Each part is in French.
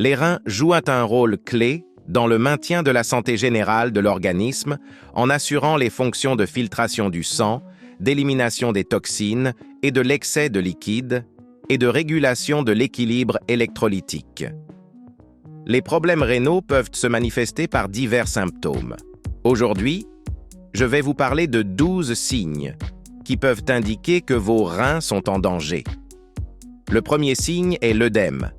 Les reins jouent un rôle clé dans le maintien de la santé générale de l'organisme en assurant les fonctions de filtration du sang, d'élimination des toxines et de l'excès de liquide et de régulation de l'équilibre électrolytique. Les problèmes rénaux peuvent se manifester par divers symptômes. Aujourd'hui, je vais vous parler de 12 signes qui peuvent indiquer que vos reins sont en danger. Le premier signe est l'œdème.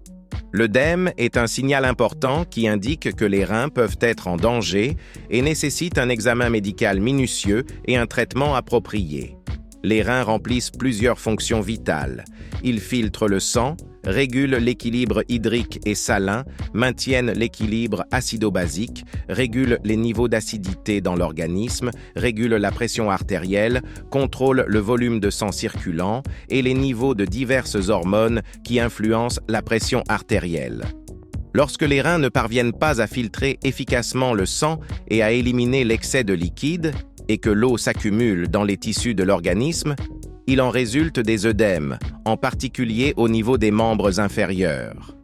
L'œdème est un signal important qui indique que les reins peuvent être en danger et nécessite un examen médical minutieux et un traitement approprié. Les reins remplissent plusieurs fonctions vitales. Ils filtrent le sang, régulent l'équilibre hydrique et salin, maintiennent l'équilibre acido-basique, régulent les niveaux d'acidité dans l'organisme, régulent la pression artérielle, contrôlent le volume de sang circulant et les niveaux de diverses hormones qui influencent la pression artérielle. Lorsque les reins ne parviennent pas à filtrer efficacement le sang et à éliminer l'excès de liquide, et que l'eau s'accumule dans les tissus de l'organisme, il en résulte des œdèmes, en particulier au niveau des membres inférieurs.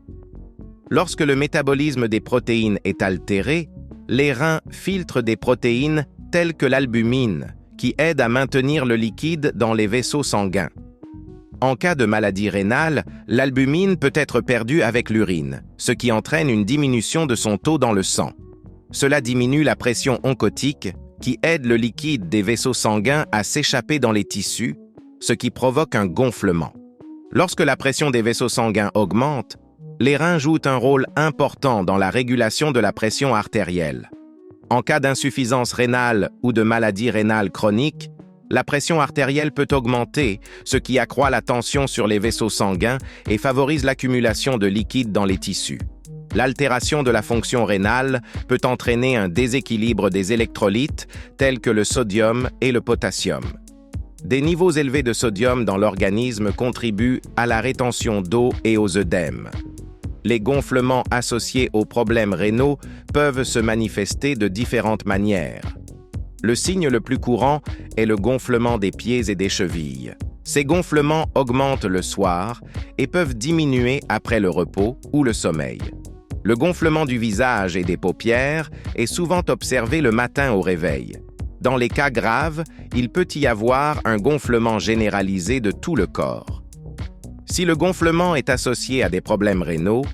Lorsque le métabolisme des protéines est altéré, les reins filtrent des protéines telles que l'albumine, qui aide à maintenir le liquide dans les vaisseaux sanguins. En cas de maladie rénale, l'albumine peut être perdue avec l'urine, ce qui entraîne une diminution de son taux dans le sang. Cela diminue la pression oncotique, qui aide le liquide des vaisseaux sanguins à s'échapper dans les tissus, ce qui provoque un gonflement. Lorsque la pression des vaisseaux sanguins augmente, les reins jouent un rôle important dans la régulation de la pression artérielle. En cas d'insuffisance rénale ou de maladie rénale chronique, la pression artérielle peut augmenter, ce qui accroît la tension sur les vaisseaux sanguins et favorise l'accumulation de liquide dans les tissus. L'altération de la fonction rénale peut entraîner un déséquilibre des électrolytes tels que le sodium et le potassium. Des niveaux élevés de sodium dans l'organisme contribuent à la rétention d'eau et aux œdèmes. Les gonflements associés aux problèmes rénaux peuvent se manifester de différentes manières. Le signe le plus courant est le gonflement des pieds et des chevilles. Ces gonflements augmentent le soir et peuvent diminuer après le repos ou le sommeil. Le gonflement du visage et des paupières est souvent observé le matin au réveil. Dans les cas graves, il peut y avoir un gonflement généralisé de tout le corps. Si le gonflement est associé à des problèmes rénaux,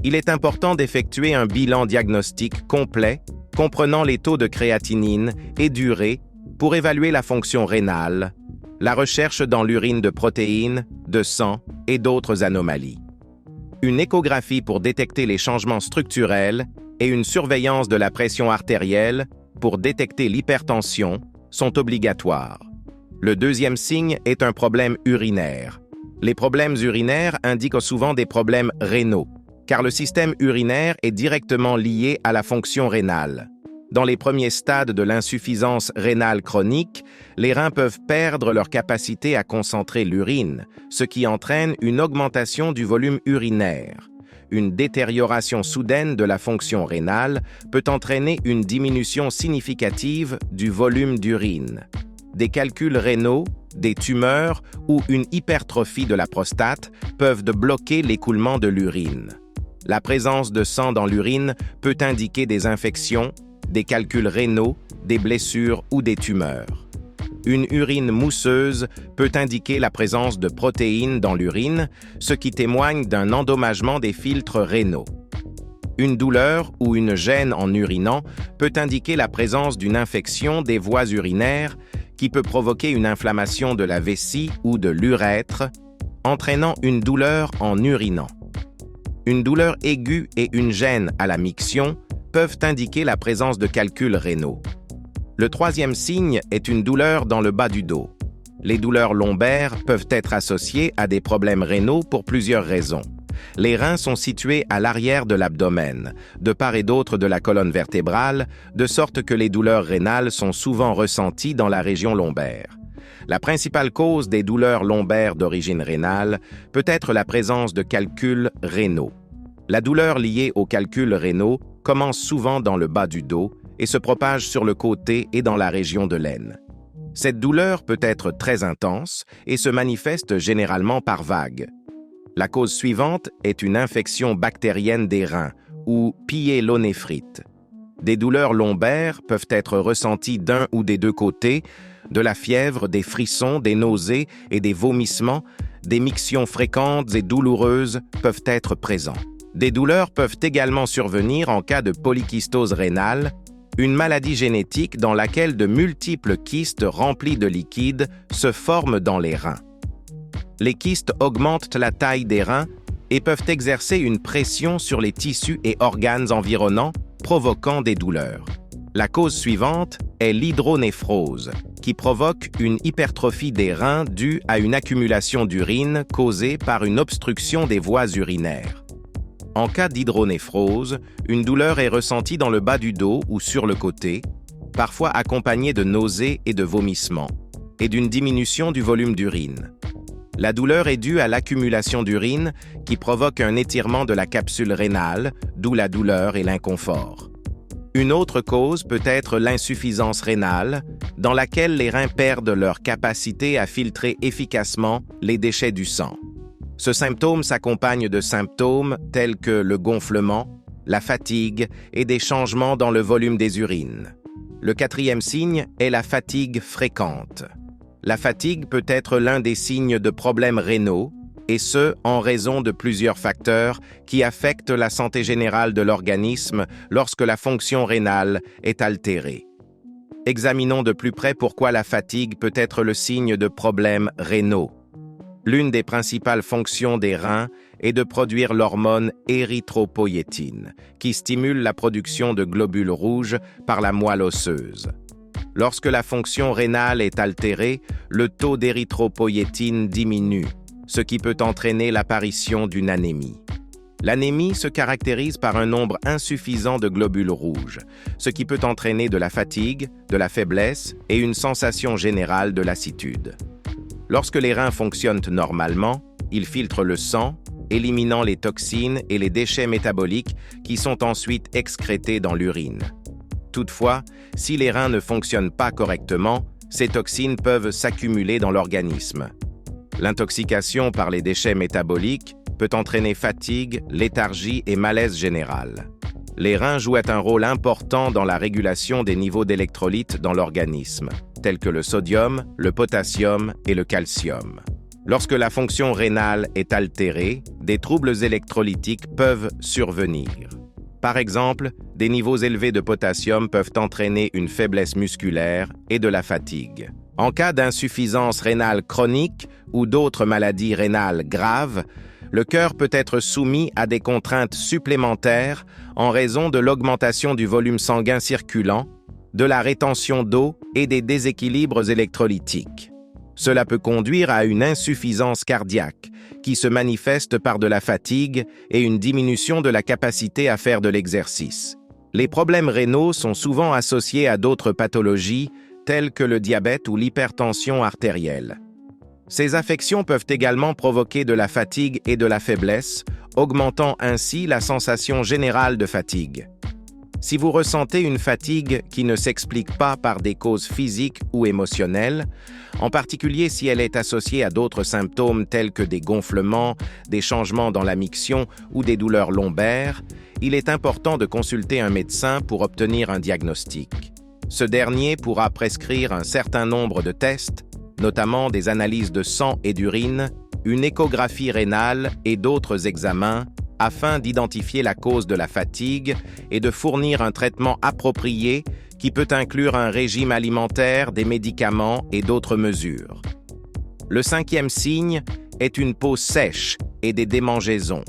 il est important d'effectuer un bilan diagnostique complet comprenant les taux de créatinine et d'urée pour évaluer la fonction rénale, la recherche dans l'urine de protéines, de sang et d'autres anomalies. Une échographie pour détecter les changements structurels et une surveillance de la pression artérielle pour détecter l'hypertension sont obligatoires. Le deuxième signe est un problème urinaire. Les problèmes urinaires indiquent souvent des problèmes rénaux, car le système urinaire est directement lié à la fonction rénale. Dans les premiers stades de l'insuffisance rénale chronique, les reins peuvent perdre leur capacité à concentrer l'urine, ce qui entraîne une augmentation du volume urinaire. Une détérioration soudaine de la fonction rénale peut entraîner une diminution significative du volume d'urine. Des calculs rénaux, des tumeurs ou une hypertrophie de la prostate peuvent bloquer l'écoulement de l'urine. La présence de sang dans l'urine peut indiquer des infections, des calculs rénaux, des blessures ou des tumeurs. Une urine mousseuse peut indiquer la présence de protéines dans l'urine, ce qui témoigne d'un endommagement des filtres rénaux. Une douleur ou une gêne en urinant peut indiquer la présence d'une infection des voies urinaires qui peut provoquer une inflammation de la vessie ou de l'urètre, entraînant une douleur en urinant. Une douleur aiguë et une gêne à la miction peuvent indiquer la présence de calculs rénaux. Le troisième signe est une douleur dans le bas du dos. Les douleurs lombaires peuvent être associées à des problèmes rénaux pour plusieurs raisons. Les reins sont situés à l'arrière de l'abdomen, de part et d'autre de la colonne vertébrale, de sorte que les douleurs rénales sont souvent ressenties dans la région lombaire. La principale cause des douleurs lombaires d'origine rénale peut être la présence de calculs rénaux. La douleur liée aux calculs rénaux commence souvent dans le bas du dos et se propage sur le côté et dans la région de l'aine. Cette douleur peut être très intense et se manifeste généralement par vagues. La cause suivante est une infection bactérienne des reins, ou pyélonéphrite. Des douleurs lombaires peuvent être ressenties d'un ou des deux côtés, de la fièvre, des frissons, des nausées et des vomissements, des mictions fréquentes et douloureuses peuvent être présents. Des douleurs peuvent également survenir en cas de polykystose rénale, une maladie génétique dans laquelle de multiples kystes remplis de liquide se forment dans les reins. Les kystes augmentent la taille des reins et peuvent exercer une pression sur les tissus et organes environnants, provoquant des douleurs. La cause suivante est l'hydronéphrose, qui provoque une hypertrophie des reins due à une accumulation d'urine causée par une obstruction des voies urinaires. En cas d'hydronéphrose, une douleur est ressentie dans le bas du dos ou sur le côté, parfois accompagnée de nausées et de vomissements, et d'une diminution du volume d'urine. La douleur est due à l'accumulation d'urine qui provoque un étirement de la capsule rénale, d'où la douleur et l'inconfort. Une autre cause peut être l'insuffisance rénale, dans laquelle les reins perdent leur capacité à filtrer efficacement les déchets du sang. Ce symptôme s'accompagne de symptômes tels que le gonflement, la fatigue et des changements dans le volume des urines. Le quatrième signe est la fatigue fréquente. La fatigue peut être l'un des signes de problèmes rénaux, et ce, en raison de plusieurs facteurs qui affectent la santé générale de l'organisme lorsque la fonction rénale est altérée. Examinons de plus près pourquoi la fatigue peut être le signe de problèmes rénaux. L'une des principales fonctions des reins est de produire l'hormone érythropoïétine, qui stimule la production de globules rouges par la moelle osseuse. Lorsque la fonction rénale est altérée, le taux d'érythropoïétine diminue, ce qui peut entraîner l'apparition d'une anémie. L'anémie se caractérise par un nombre insuffisant de globules rouges, ce qui peut entraîner de la fatigue, de la faiblesse et une sensation générale de lassitude. Lorsque les reins fonctionnent normalement, ils filtrent le sang, éliminant les toxines et les déchets métaboliques qui sont ensuite excrétés dans l'urine. Toutefois, si les reins ne fonctionnent pas correctement, ces toxines peuvent s'accumuler dans l'organisme. L'intoxication par les déchets métaboliques peut entraîner fatigue, léthargie et malaise général. Les reins jouent un rôle important dans la régulation des niveaux d'électrolytes dans l'organisme, tels que le sodium, le potassium et le calcium. Lorsque la fonction rénale est altérée, des troubles électrolytiques peuvent survenir. Par exemple, des niveaux élevés de potassium peuvent entraîner une faiblesse musculaire et de la fatigue. En cas d'insuffisance rénale chronique ou d'autres maladies rénales graves, le cœur peut être soumis à des contraintes supplémentaires en raison de l'augmentation du volume sanguin circulant, de la rétention d'eau et des déséquilibres électrolytiques. Cela peut conduire à une insuffisance cardiaque qui se manifeste par de la fatigue et une diminution de la capacité à faire de l'exercice. Les problèmes rénaux sont souvent associés à d'autres pathologies telles que le diabète ou l'hypertension artérielle. Ces affections peuvent également provoquer de la fatigue et de la faiblesse, augmentant ainsi la sensation générale de fatigue. Si vous ressentez une fatigue qui ne s'explique pas par des causes physiques ou émotionnelles, en particulier si elle est associée à d'autres symptômes tels que des gonflements, des changements dans la miction ou des douleurs lombaires, il est important de consulter un médecin pour obtenir un diagnostic. Ce dernier pourra prescrire un certain nombre de tests, notamment des analyses de sang et d'urine, une échographie rénale et d'autres examens, afin d'identifier la cause de la fatigue et de fournir un traitement approprié qui peut inclure un régime alimentaire, des médicaments et d'autres mesures. Le cinquième signe est une peau sèche et des démangeaisons.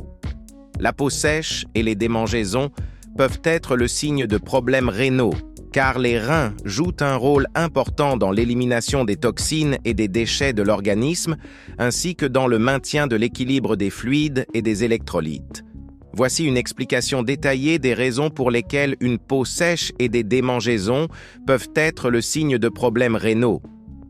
La peau sèche et les démangeaisons peuvent être le signe de problèmes rénaux, car les reins jouent un rôle important dans l'élimination des toxines et des déchets de l'organisme, ainsi que dans le maintien de l'équilibre des fluides et des électrolytes. Voici une explication détaillée des raisons pour lesquelles une peau sèche et des démangeaisons peuvent être le signe de problèmes rénaux.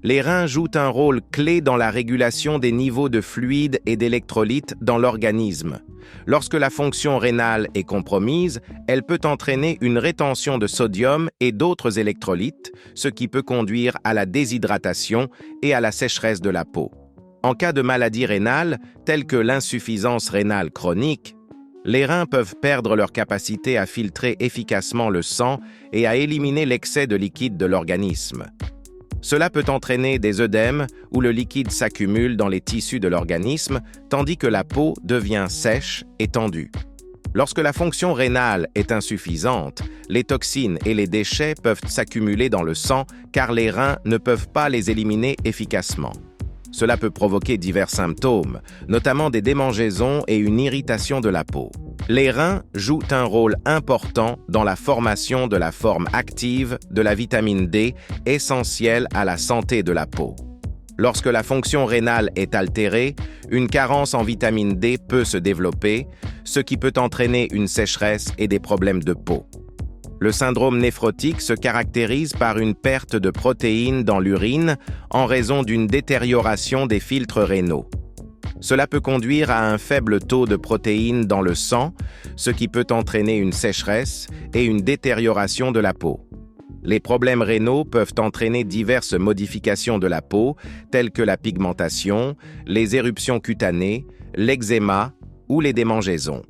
Les reins jouent un rôle clé dans la régulation des niveaux de fluides et d'électrolytes dans l'organisme. Lorsque la fonction rénale est compromise, elle peut entraîner une rétention de sodium et d'autres électrolytes, ce qui peut conduire à la déshydratation et à la sécheresse de la peau. En cas de maladie rénale, telle que l'insuffisance rénale chronique, les reins peuvent perdre leur capacité à filtrer efficacement le sang et à éliminer l'excès de liquide de l'organisme. Cela peut entraîner des œdèmes où le liquide s'accumule dans les tissus de l'organisme, tandis que la peau devient sèche et tendue. Lorsque la fonction rénale est insuffisante, les toxines et les déchets peuvent s'accumuler dans le sang car les reins ne peuvent pas les éliminer efficacement. Cela peut provoquer divers symptômes, notamment des démangeaisons et une irritation de la peau. Les reins jouent un rôle important dans la formation de la forme active de la vitamine D, essentielle à la santé de la peau. Lorsque la fonction rénale est altérée, une carence en vitamine D peut se développer, ce qui peut entraîner une sécheresse et des problèmes de peau. Le syndrome néphrotique se caractérise par une perte de protéines dans l'urine en raison d'une détérioration des filtres rénaux. Cela peut conduire à un faible taux de protéines dans le sang, ce qui peut entraîner une sécheresse et une détérioration de la peau. Les problèmes rénaux peuvent entraîner diverses modifications de la peau, telles que la pigmentation, les éruptions cutanées, l'eczéma ou les démangeaisons.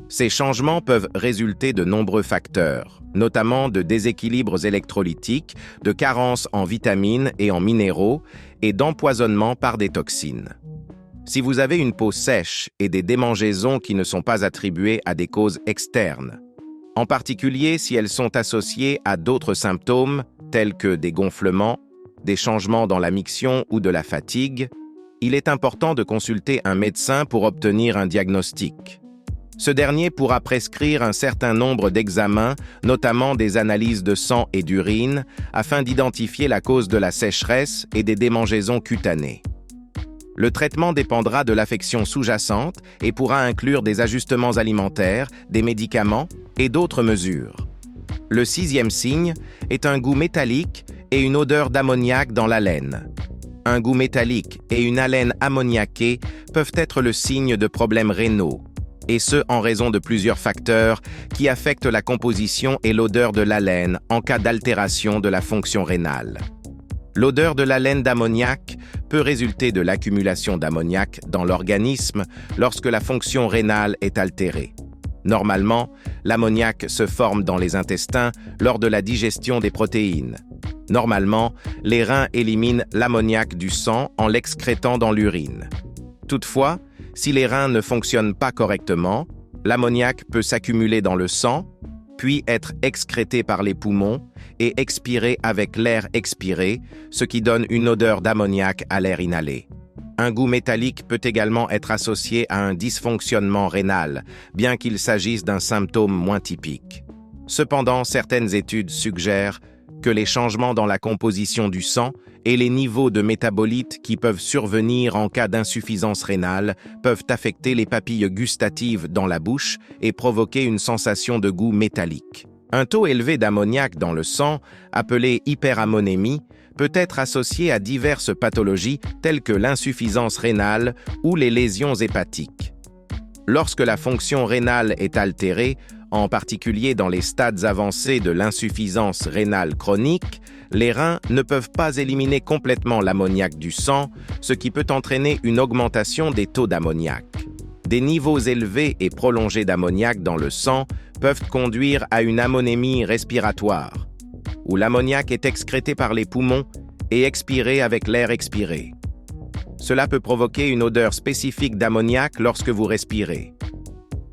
Ces changements peuvent résulter de nombreux facteurs, notamment de déséquilibres électrolytiques, de carences en vitamines et en minéraux, et d'empoisonnement par des toxines. Si vous avez une peau sèche et des démangeaisons qui ne sont pas attribuées à des causes externes, en particulier si elles sont associées à d'autres symptômes tels que des gonflements, des changements dans la miction ou de la fatigue, il est important de consulter un médecin pour obtenir un diagnostic. Ce dernier pourra prescrire un certain nombre d'examens, notamment des analyses de sang et d'urine, afin d'identifier la cause de la sécheresse et des démangeaisons cutanées. Le traitement dépendra de l'affection sous-jacente et pourra inclure des ajustements alimentaires, des médicaments et d'autres mesures. Le 6e signe est un goût métallique et une odeur d'ammoniac dans la laine. Un goût métallique et une haleine ammoniaquée peuvent être le signe de problèmes rénaux, et ce en raison de plusieurs facteurs qui affectent la composition et l'odeur de l'haleine en cas d'altération de la fonction rénale. L'odeur de l'haleine d'ammoniac peut résulter de l'accumulation d'ammoniac dans l'organisme lorsque la fonction rénale est altérée. Normalement, l'ammoniac se forme dans les intestins lors de la digestion des protéines. Normalement, les reins éliminent l'ammoniac du sang en l'excrétant dans l'urine. Toutefois, si les reins ne fonctionnent pas correctement, l'ammoniac peut s'accumuler dans le sang, puis être excrété par les poumons et expirer avec l'air expiré, ce qui donne une odeur d'ammoniac à l'air inhalé. Un goût métallique peut également être associé à un dysfonctionnement rénal, bien qu'il s'agisse d'un symptôme moins typique. Cependant, certaines études suggèrent que les changements dans la composition du sang et les niveaux de métabolites qui peuvent survenir en cas d'insuffisance rénale peuvent affecter les papilles gustatives dans la bouche et provoquer une sensation de goût métallique. Un taux élevé d'ammoniac dans le sang, appelé hyperammonémie, peut être associé à diverses pathologies telles que l'insuffisance rénale ou les lésions hépatiques. Lorsque la fonction rénale est altérée, en particulier dans les stades avancés de l'insuffisance rénale chronique, les reins ne peuvent pas éliminer complètement l'ammoniac du sang, ce qui peut entraîner une augmentation des taux d'ammoniac. Des niveaux élevés et prolongés d'ammoniac dans le sang peuvent conduire à une ammonémie respiratoire, où l'ammoniac est excrété par les poumons et expiré avec l'air expiré. Cela peut provoquer une odeur spécifique d'ammoniac lorsque vous respirez.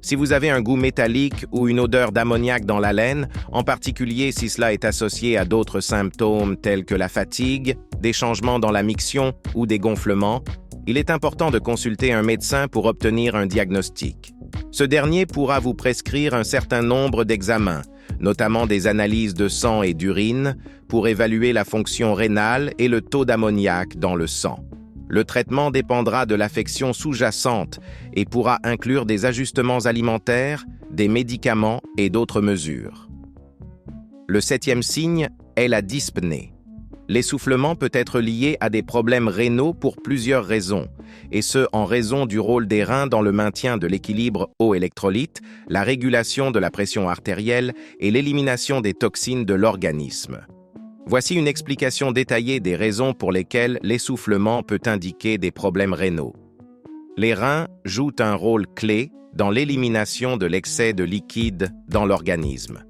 Si vous avez un goût métallique ou une odeur d'ammoniac dans la laine, en particulier si cela est associé à d'autres symptômes tels que la fatigue, des changements dans la miction ou des gonflements, il est important de consulter un médecin pour obtenir un diagnostic. Ce dernier pourra vous prescrire un certain nombre d'examens, notamment des analyses de sang et d'urine, pour évaluer la fonction rénale et le taux d'ammoniac dans le sang. Le traitement dépendra de l'affection sous-jacente et pourra inclure des ajustements alimentaires, des médicaments et d'autres mesures. Le 7e signe est la dyspnée. L'essoufflement peut être lié à des problèmes rénaux pour plusieurs raisons, et ce en raison du rôle des reins dans le maintien de l'équilibre eau-électrolyte, la régulation de la pression artérielle et l'élimination des toxines de l'organisme. Voici une explication détaillée des raisons pour lesquelles l'essoufflement peut indiquer des problèmes rénaux. Les reins jouent un rôle clé dans l'élimination de l'excès de liquide dans l'organisme.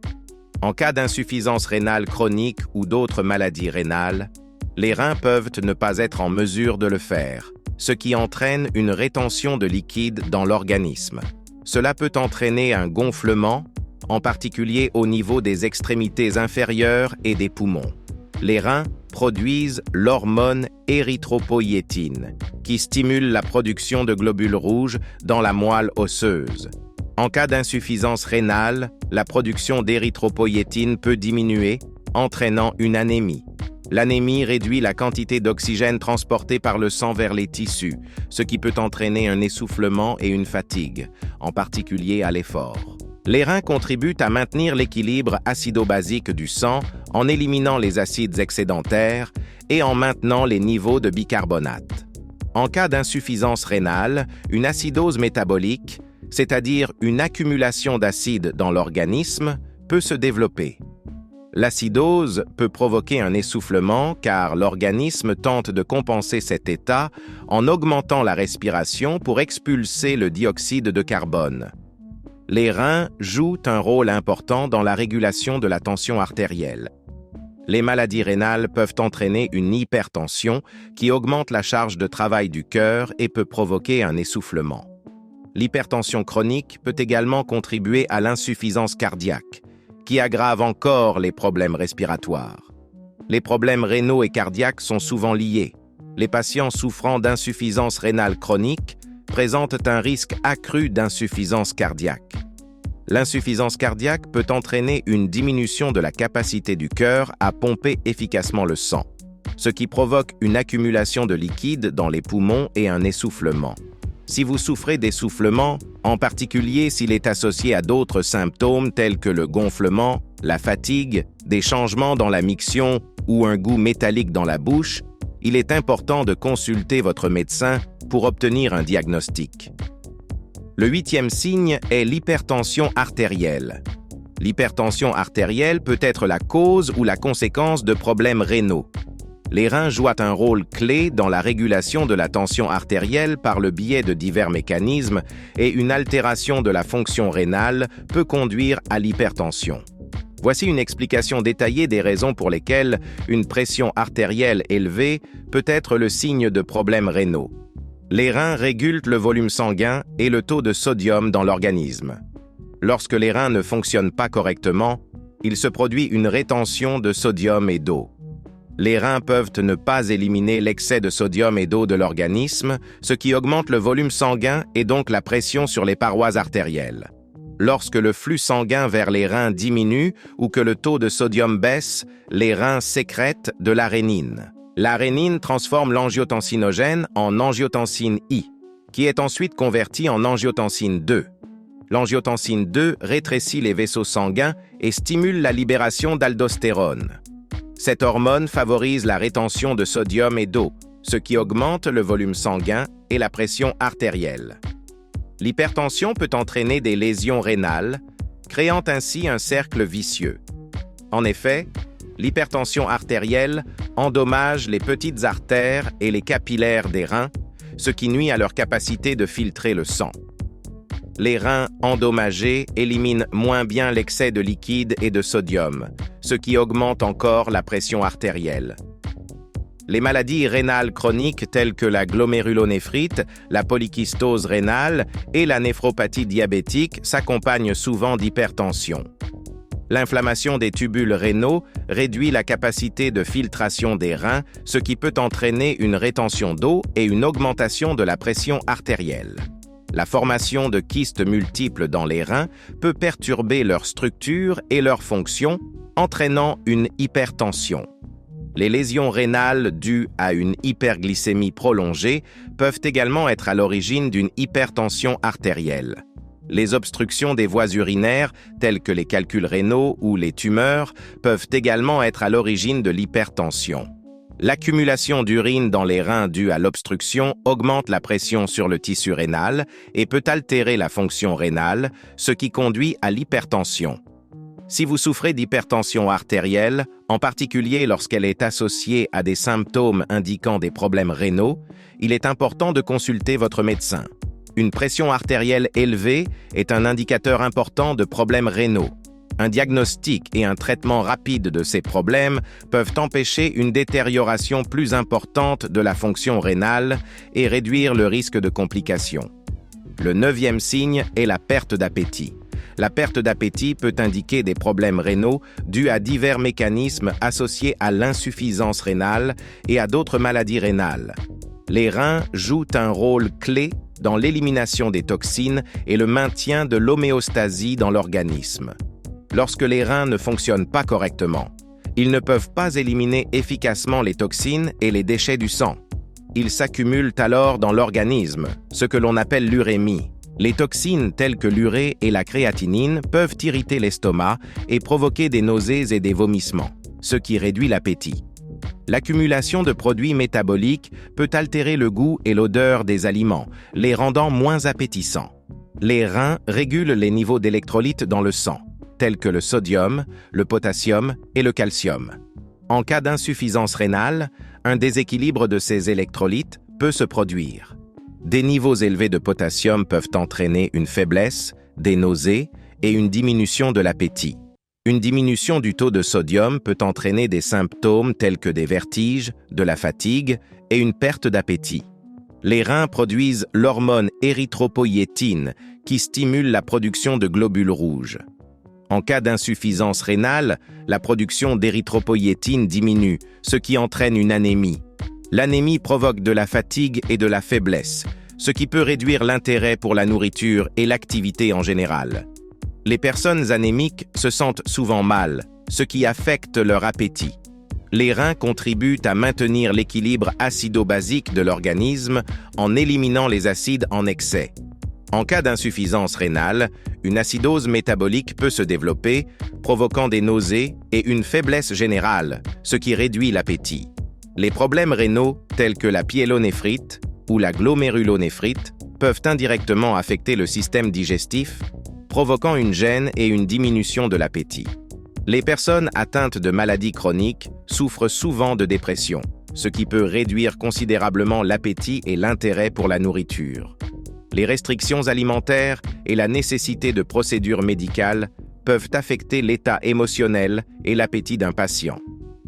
En cas d'insuffisance rénale chronique ou d'autres maladies rénales, les reins peuvent ne pas être en mesure de le faire, ce qui entraîne une rétention de liquide dans l'organisme. Cela peut entraîner un gonflement, en particulier au niveau des extrémités inférieures et des poumons. Les reins produisent l'hormone érythropoïétine, qui stimule la production de globules rouges dans la moelle osseuse. En cas d'insuffisance rénale, la production d'érythropoïétine peut diminuer, entraînant une anémie. L'anémie réduit la quantité d'oxygène transportée par le sang vers les tissus, ce qui peut entraîner un essoufflement et une fatigue, en particulier à l'effort. Les reins contribuent à maintenir l'équilibre acido-basique du sang en éliminant les acides excédentaires et en maintenant les niveaux de bicarbonate. En cas d'insuffisance rénale, une acidose métabolique, c'est-à-dire une accumulation d'acide dans l'organisme, peut se développer. L'acidose peut provoquer un essoufflement car l'organisme tente de compenser cet état en augmentant la respiration pour expulser le dioxyde de carbone. Les reins jouent un rôle important dans la régulation de la tension artérielle. Les maladies rénales peuvent entraîner une hypertension qui augmente la charge de travail du cœur et peut provoquer un essoufflement. L'hypertension chronique peut également contribuer à l'insuffisance cardiaque, qui aggrave encore les problèmes respiratoires. Les problèmes rénaux et cardiaques sont souvent liés. Les patients souffrant d'insuffisance rénale chronique présentent un risque accru d'insuffisance cardiaque. L'insuffisance cardiaque peut entraîner une diminution de la capacité du cœur à pomper efficacement le sang, ce qui provoque une accumulation de liquide dans les poumons et un essoufflement. Si vous souffrez d'essoufflement, en particulier s'il est associé à d'autres symptômes tels que le gonflement, la fatigue, des changements dans la miction ou un goût métallique dans la bouche, il est important de consulter votre médecin pour obtenir un diagnostic. Le 8e signe est l'hypertension artérielle. L'hypertension artérielle peut être la cause ou la conséquence de problèmes rénaux. Les reins jouent un rôle clé dans la régulation de la tension artérielle par le biais de divers mécanismes et une altération de la fonction rénale peut conduire à l'hypertension. Voici une explication détaillée des raisons pour lesquelles une pression artérielle élevée peut être le signe de problèmes rénaux. Les reins régulent le volume sanguin et le taux de sodium dans l'organisme. Lorsque les reins ne fonctionnent pas correctement, il se produit une rétention de sodium et d'eau. Les reins peuvent ne pas éliminer l'excès de sodium et d'eau de l'organisme, ce qui augmente le volume sanguin et donc la pression sur les parois artérielles. Lorsque le flux sanguin vers les reins diminue ou que le taux de sodium baisse, les reins sécrètent de la rénine. La rénine transforme l'angiotensinogène en angiotensine I, qui est ensuite convertie en angiotensine 2. L'angiotensine 2 rétrécit les vaisseaux sanguins et stimule la libération d'aldostérone. Cette hormone favorise la rétention de sodium et d'eau, ce qui augmente le volume sanguin et la pression artérielle. L'hypertension peut entraîner des lésions rénales, créant ainsi un cercle vicieux. En effet, l'hypertension artérielle endommage les petites artères et les capillaires des reins, ce qui nuit à leur capacité de filtrer le sang. Les reins endommagés éliminent moins bien l'excès de liquide et de sodium, ce qui augmente encore la pression artérielle. Les maladies rénales chroniques telles que la glomérulonéphrite, la polykystose rénale et la néphropathie diabétique s'accompagnent souvent d'hypertension. L'inflammation des tubules rénaux réduit la capacité de filtration des reins, ce qui peut entraîner une rétention d'eau et une augmentation de la pression artérielle. La formation de kystes multiples dans les reins peut perturber leur structure et leur fonction, entraînant une hypertension. Les lésions rénales dues à une hyperglycémie prolongée peuvent également être à l'origine d'une hypertension artérielle. Les obstructions des voies urinaires, telles que les calculs rénaux ou les tumeurs, peuvent également être à l'origine de l'hypertension. L'accumulation d'urine dans les reins due à l'obstruction augmente la pression sur le tissu rénal et peut altérer la fonction rénale, ce qui conduit à l'hypertension. Si vous souffrez d'hypertension artérielle, en particulier lorsqu'elle est associée à des symptômes indiquant des problèmes rénaux, il est important de consulter votre médecin. Une pression artérielle élevée est un indicateur important de problèmes rénaux. Un diagnostic et un traitement rapide de ces problèmes peuvent empêcher une détérioration plus importante de la fonction rénale et réduire le risque de complications. Le 9e signe est la perte d'appétit. La perte d'appétit peut indiquer des problèmes rénaux dus à divers mécanismes associés à l'insuffisance rénale et à d'autres maladies rénales. Les reins jouent un rôle clé dans l'élimination des toxines et le maintien de l'homéostasie dans l'organisme. Lorsque les reins ne fonctionnent pas correctement, ils ne peuvent pas éliminer efficacement les toxines et les déchets du sang. Ils s'accumulent alors dans l'organisme, ce que l'on appelle l'urémie. Les toxines telles que l'urée et la créatinine peuvent irriter l'estomac et provoquer des nausées et des vomissements, ce qui réduit l'appétit. L'accumulation de produits métaboliques peut altérer le goût et l'odeur des aliments, les rendant moins appétissants. Les reins régulent les niveaux d'électrolytes dans le sang, tels que le sodium, le potassium et le calcium. En cas d'insuffisance rénale, un déséquilibre de ces électrolytes peut se produire. Des niveaux élevés de potassium peuvent entraîner une faiblesse, des nausées et une diminution de l'appétit. Une diminution du taux de sodium peut entraîner des symptômes tels que des vertiges, de la fatigue et une perte d'appétit. Les reins produisent l'hormone érythropoïétine qui stimule la production de globules rouges. En cas d'insuffisance rénale, la production d'érythropoïétine diminue, ce qui entraîne une anémie. L'anémie provoque de la fatigue et de la faiblesse, ce qui peut réduire l'intérêt pour la nourriture et l'activité en général. Les personnes anémiques se sentent souvent mal, ce qui affecte leur appétit. Les reins contribuent à maintenir l'équilibre acido-basique de l'organisme en éliminant les acides en excès. En cas d'insuffisance rénale, une acidose métabolique peut se développer, provoquant des nausées et une faiblesse générale, ce qui réduit l'appétit. Les problèmes rénaux, tels que la pyélonéphrite ou la glomérulonéphrite, peuvent indirectement affecter le système digestif, provoquant une gêne et une diminution de l'appétit. Les personnes atteintes de maladies chroniques souffrent souvent de dépression, ce qui peut réduire considérablement l'appétit et l'intérêt pour la nourriture. Les restrictions alimentaires et la nécessité de procédures médicales peuvent affecter l'état émotionnel et l'appétit d'un patient.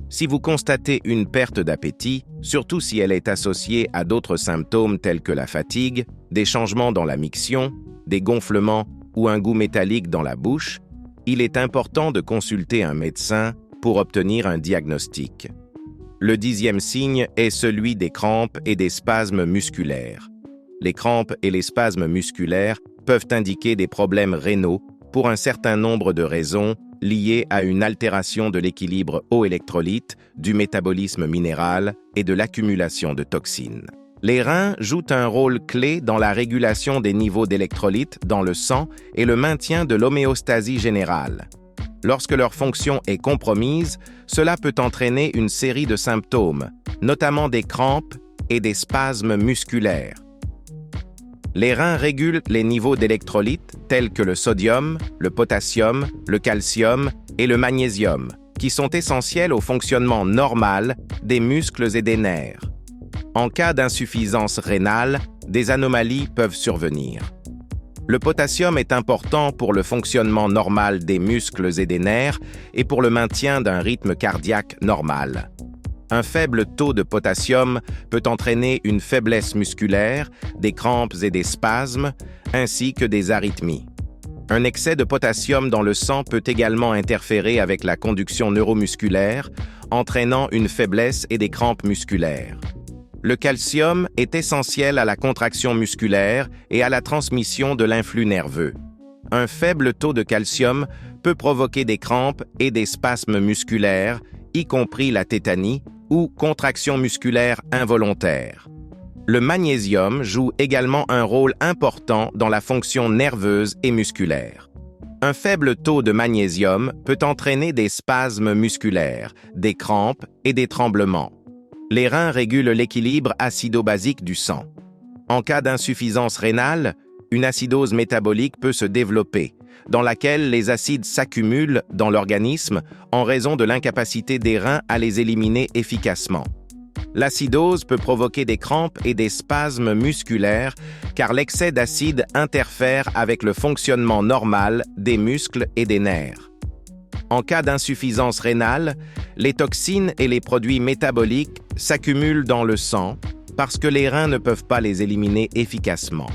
Si vous constatez une perte d'appétit, surtout si elle est associée à d'autres symptômes tels que la fatigue, des changements dans la miction, des gonflements ou un goût métallique dans la bouche, il est important de consulter un médecin pour obtenir un diagnostic. Le 10e signe est celui des crampes et des spasmes musculaires. Les crampes et les spasmes musculaires peuvent indiquer des problèmes rénaux pour un certain nombre de raisons liées à une altération de l'équilibre eau-électrolyte, du métabolisme minéral et de l'accumulation de toxines. Les reins jouent un rôle clé dans la régulation des niveaux d'électrolytes dans le sang et le maintien de l'homéostasie générale. Lorsque leur fonction est compromise, cela peut entraîner une série de symptômes, notamment des crampes et des spasmes musculaires. Les reins régulent les niveaux d'électrolytes tels que le sodium, le potassium, le calcium et le magnésium, qui sont essentiels au fonctionnement normal des muscles et des nerfs. En cas d'insuffisance rénale, des anomalies peuvent survenir. Le potassium est important pour le fonctionnement normal des muscles et des nerfs et pour le maintien d'un rythme cardiaque normal. Un faible taux de potassium peut entraîner une faiblesse musculaire, des crampes et des spasmes, ainsi que des arythmies. Un excès de potassium dans le sang peut également interférer avec la conduction neuromusculaire, entraînant une faiblesse et des crampes musculaires. Le calcium est essentiel à la contraction musculaire et à la transmission de l'influx nerveux. Un faible taux de calcium peut provoquer des crampes et des spasmes musculaires, y compris la tétanie ou contraction musculaire involontaire. Le magnésium joue également un rôle important dans la fonction nerveuse et musculaire. Un faible taux de magnésium peut entraîner des spasmes musculaires, des crampes et des tremblements. Les reins régulent l'équilibre acido-basique du sang. En cas d'insuffisance rénale, une acidose métabolique peut se développer, dans laquelle les acides s'accumulent dans l'organisme en raison de l'incapacité des reins à les éliminer efficacement. L'acidose peut provoquer des crampes et des spasmes musculaires car l'excès d'acide interfère avec le fonctionnement normal des muscles et des nerfs. En cas d'insuffisance rénale, les toxines et les produits métaboliques s'accumulent dans le sang parce que les reins ne peuvent pas les éliminer efficacement.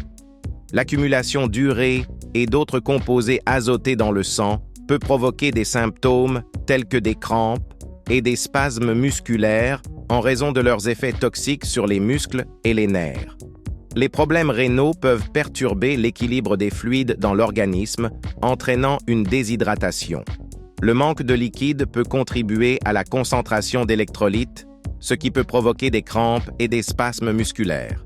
L'accumulation d'urée et d'autres composés azotés dans le sang peut provoquer des symptômes tels que des crampes et des spasmes musculaires en raison de leurs effets toxiques sur les muscles et les nerfs. Les problèmes rénaux peuvent perturber l'équilibre des fluides dans l'organisme, entraînant une déshydratation. Le manque de liquide peut contribuer à la concentration d'électrolytes, ce qui peut provoquer des crampes et des spasmes musculaires.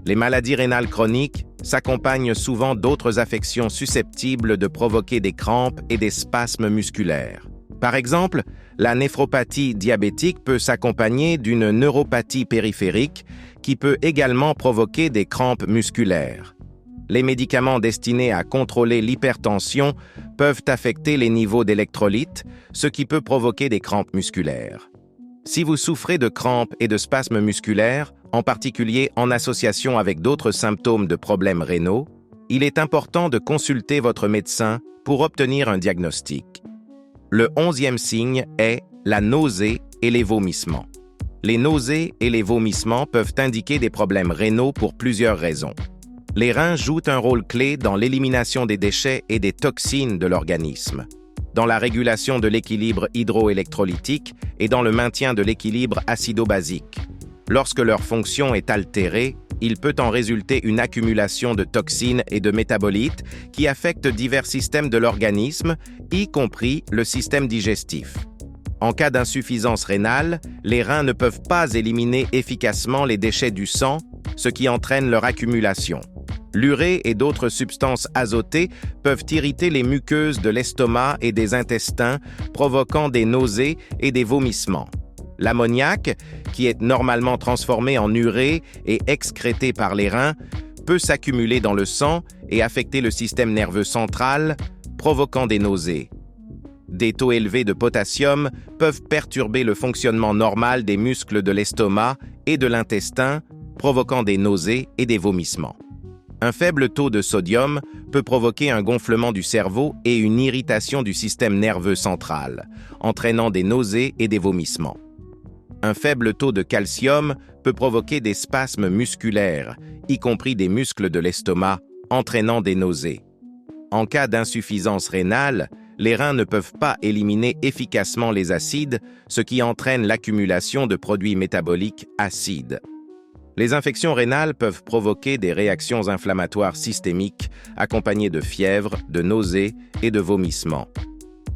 Les maladies rénales chroniques s'accompagnent souvent d'autres affections susceptibles de provoquer des crampes et des spasmes musculaires. Par exemple, la néphropathie diabétique peut s'accompagner d'une neuropathie périphérique qui peut également provoquer des crampes musculaires. Les médicaments destinés à contrôler l'hypertension peuvent affecter les niveaux d'électrolytes, ce qui peut provoquer des crampes musculaires. Si vous souffrez de crampes et de spasmes musculaires, en particulier en association avec d'autres symptômes de problèmes rénaux, il est important de consulter votre médecin pour obtenir un diagnostic. Le 11e signe est la nausée et les vomissements. Les nausées et les vomissements peuvent indiquer des problèmes rénaux pour plusieurs raisons. Les reins jouent un rôle clé dans l'élimination des déchets et des toxines de l'organisme, dans la régulation de l'équilibre hydroélectrolytique et dans le maintien de l'équilibre acido-basique. Lorsque leur fonction est altérée, il peut en résulter une accumulation de toxines et de métabolites qui affectent divers systèmes de l'organisme, y compris le système digestif. En cas d'insuffisance rénale, les reins ne peuvent pas éliminer efficacement les déchets du sang, ce qui entraîne leur accumulation. L'urée et d'autres substances azotées peuvent irriter les muqueuses de l'estomac et des intestins, provoquant des nausées et des vomissements. L'ammoniac, qui est normalement transformé en urée et excrété par les reins, peut s'accumuler dans le sang et affecter le système nerveux central, provoquant des nausées. Des taux élevés de potassium peuvent perturber le fonctionnement normal des muscles de l'estomac et de l'intestin, provoquant des nausées et des vomissements. Un faible taux de sodium peut provoquer un gonflement du cerveau et une irritation du système nerveux central, entraînant des nausées et des vomissements. Un faible taux de calcium peut provoquer des spasmes musculaires, y compris des muscles de l'estomac, entraînant des nausées. En cas d'insuffisance rénale, les reins ne peuvent pas éliminer efficacement les acides, ce qui entraîne l'accumulation de produits métaboliques acides. Les infections rénales peuvent provoquer des réactions inflammatoires systémiques accompagnées de fièvre, de nausées et de vomissements.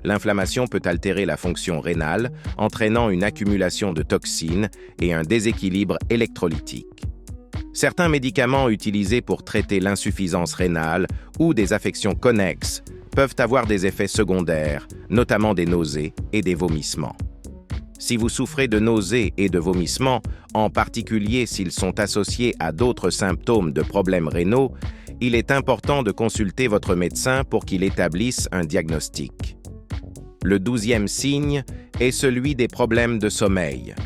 L'inflammation peut altérer la fonction rénale, entraînant une accumulation de toxines et un déséquilibre électrolytique. Certains médicaments utilisés pour traiter l'insuffisance rénale ou des affections connexes peuvent avoir des effets secondaires, notamment des nausées et des vomissements. Si vous souffrez de nausées et de vomissements, en particulier s'ils sont associés à d'autres symptômes de problèmes rénaux, il est important de consulter votre médecin pour qu'il établisse un diagnostic. Le 12e signe est celui des problèmes de sommeil.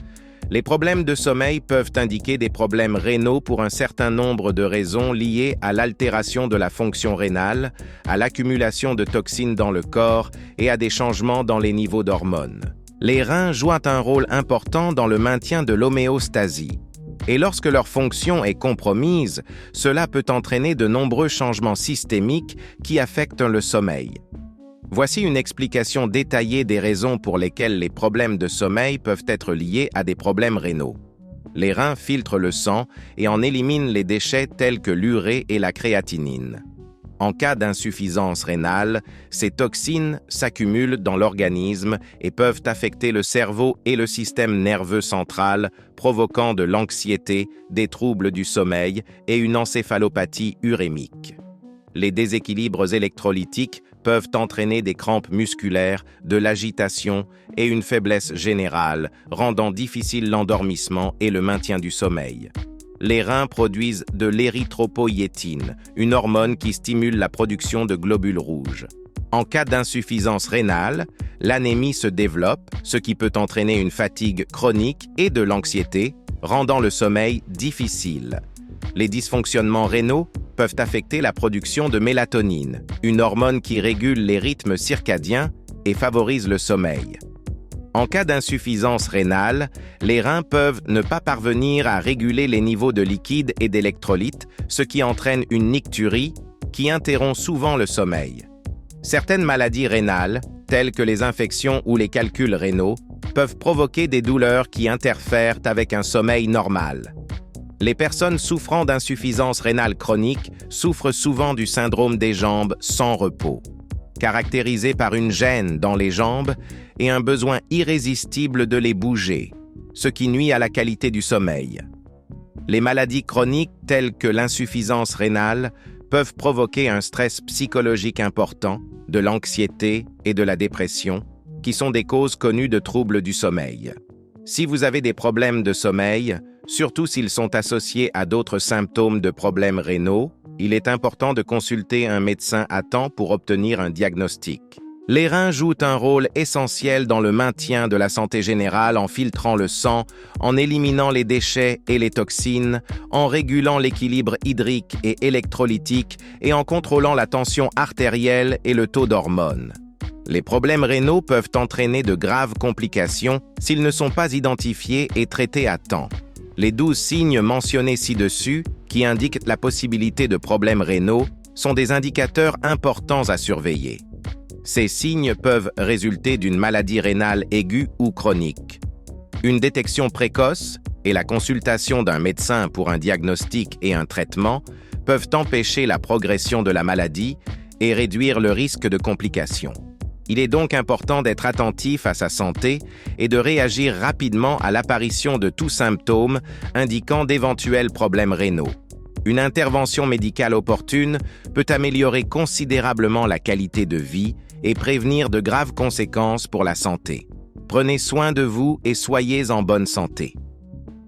Les problèmes de sommeil peuvent indiquer des problèmes rénaux pour un certain nombre de raisons liées à l'altération de la fonction rénale, à l'accumulation de toxines dans le corps et à des changements dans les niveaux d'hormones. Les reins jouent un rôle important dans le maintien de l'homéostasie. Et lorsque leur fonction est compromise, cela peut entraîner de nombreux changements systémiques qui affectent le sommeil. Voici une explication détaillée des raisons pour lesquelles les problèmes de sommeil peuvent être liés à des problèmes rénaux. Les reins filtrent le sang et en éliminent les déchets tels que l'urée et la créatinine. En cas d'insuffisance rénale, ces toxines s'accumulent dans l'organisme et peuvent affecter le cerveau et le système nerveux central, provoquant de l'anxiété, des troubles du sommeil et une encéphalopathie urémique. Les déséquilibres électrolytiques peuvent entraîner des crampes musculaires, de l'agitation et une faiblesse générale, rendant difficile l'endormissement et le maintien du sommeil. Les reins produisent de l'érythropoïétine, une hormone qui stimule la production de globules rouges. En cas d'insuffisance rénale, l'anémie se développe, ce qui peut entraîner une fatigue chronique et de l'anxiété, rendant le sommeil difficile. Les dysfonctionnements rénaux peuvent affecter la production de mélatonine, une hormone qui régule les rythmes circadiens et favorise le sommeil. En cas d'insuffisance rénale, les reins peuvent ne pas parvenir à réguler les niveaux de liquide et d'électrolytes, ce qui entraîne une nicturie qui interrompt souvent le sommeil. Certaines maladies rénales, telles que les infections ou les calculs rénaux, peuvent provoquer des douleurs qui interfèrent avec un sommeil normal. Les personnes souffrant d'insuffisance rénale chronique souffrent souvent du syndrome des jambes sans repos, caractérisé par une gêne dans les jambes et un besoin irrésistible de les bouger, ce qui nuit à la qualité du sommeil. Les maladies chroniques telles que l'insuffisance rénale peuvent provoquer un stress psychologique important, de l'anxiété et de la dépression, qui sont des causes connues de troubles du sommeil. Si vous avez des problèmes de sommeil, surtout s'ils sont associés à d'autres symptômes de problèmes rénaux, il est important de consulter un médecin à temps pour obtenir un diagnostic. Les reins jouent un rôle essentiel dans le maintien de la santé générale en filtrant le sang, en éliminant les déchets et les toxines, en régulant l'équilibre hydrique et électrolytique et en contrôlant la tension artérielle et le taux d'hormones. Les problèmes rénaux peuvent entraîner de graves complications s'ils ne sont pas identifiés et traités à temps. Les 12 signes mentionnés ci-dessus, qui indiquent la possibilité de problèmes rénaux, sont des indicateurs importants à surveiller. Ces signes peuvent résulter d'une maladie rénale aiguë ou chronique. Une détection précoce et la consultation d'un médecin pour un diagnostic et un traitement peuvent empêcher la progression de la maladie et réduire le risque de complications. Il est donc important d'être attentif à sa santé et de réagir rapidement à l'apparition de tout symptôme indiquant d'éventuels problèmes rénaux. Une intervention médicale opportune peut améliorer considérablement la qualité de vie et prévenir de graves conséquences pour la santé. Prenez soin de vous et soyez en bonne santé.